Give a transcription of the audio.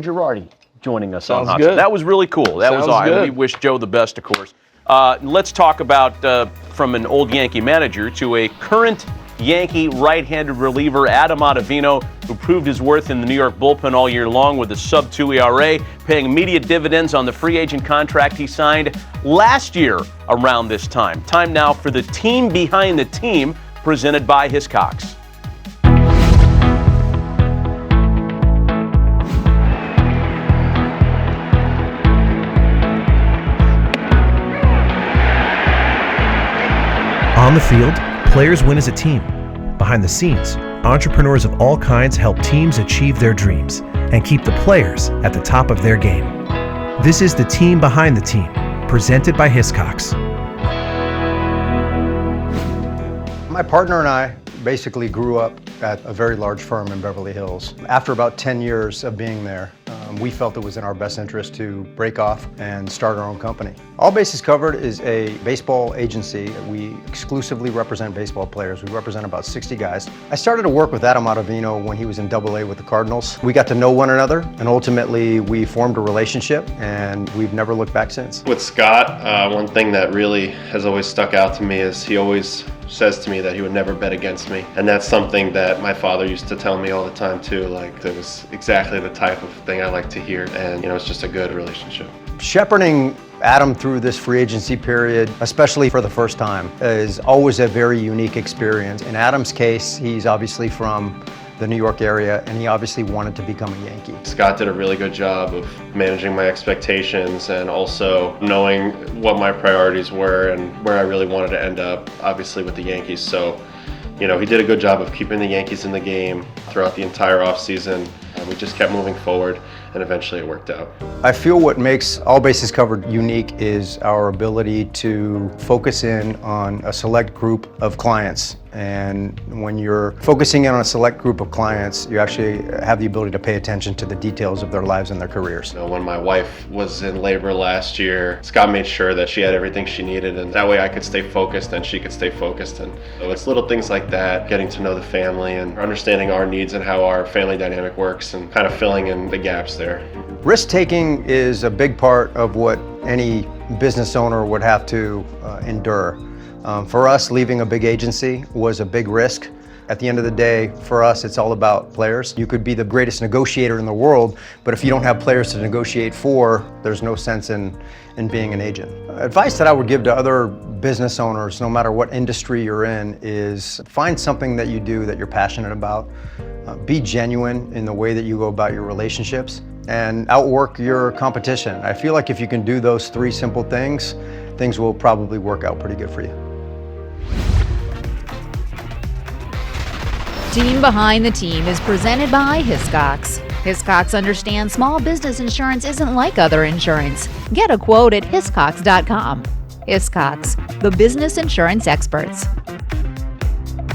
Girardi joining us on Sounds Hot good. Seat. That was really cool. That was Sounds awesome. good. We wish Joe the best, of course. Let's talk about from an old Yankee manager to a current Yankee right-handed reliever, Adam Ottavino, who proved his worth in the New York bullpen all year long with a sub-2 ERA, paying immediate dividends on the free agent contract he signed last year around this time. Time now for the team behind the team, presented by Hiscox. On the field, players win as a team. Behind the scenes, entrepreneurs of all kinds help teams achieve their dreams and keep the players at the top of their game. This is the team behind the team, presented by Hiscox. My partner and I basically grew up at a very large firm in Beverly Hills. After about 10 years of being there, we felt it was in our best interest to break off and start our own company. All Bases Covered is a baseball agency. We exclusively represent baseball players. We represent about 60 guys. I started to work with Adam Ottavino when he was in AA with the Cardinals. We got to know one another, and ultimately we formed a relationship, and we've never looked back since. With Scott, one thing that really has always stuck out to me is he always says to me that he would never bet against me. And that's something that my father used to tell me all the time too. Like, it was exactly the type of thing I like to hear. And, it's just a good relationship. Shepherding Adam through this free agency period, especially for the first time, is always a very unique experience. In Adam's case, he's obviously from the New York area, and he obviously wanted to become a Yankee. Scott did a really good job of managing my expectations and also knowing what my priorities were and where I really wanted to end up, obviously with the Yankees. So, he did a good job of keeping the Yankees in the game throughout the entire offseason. And we just kept moving forward, and eventually it worked out. I feel what makes All Bases Covered unique is our ability to focus in on a select group of clients. And when you're focusing in on a select group of clients, you actually have the ability to pay attention to the details of their lives and their careers. When my wife was in labor last year, Scott made sure that she had everything she needed, and that way I could stay focused and she could stay focused. And so it's little things like that, getting to know the family and understanding our needs and how our family dynamic works and kind of filling in the gaps there. Risk-taking is a big part of what any business owner would have to endure. For us, leaving a big agency was a big risk. At the end of the day, for us, it's all about players. You could be the greatest negotiator in the world, but if you don't have players to negotiate for, there's no sense in being an agent. Advice that I would give to other business owners, no matter what industry you're in, is find something that you do that you're passionate about. Be genuine in the way that you go about your relationships and outwork your competition. I feel like if you can do those three simple things, things will probably work out pretty good for you. Team Behind the Team is presented by Hiscox. Hiscox understands small business insurance isn't like other insurance. Get a quote at hiscox.com. Hiscox, the business insurance experts.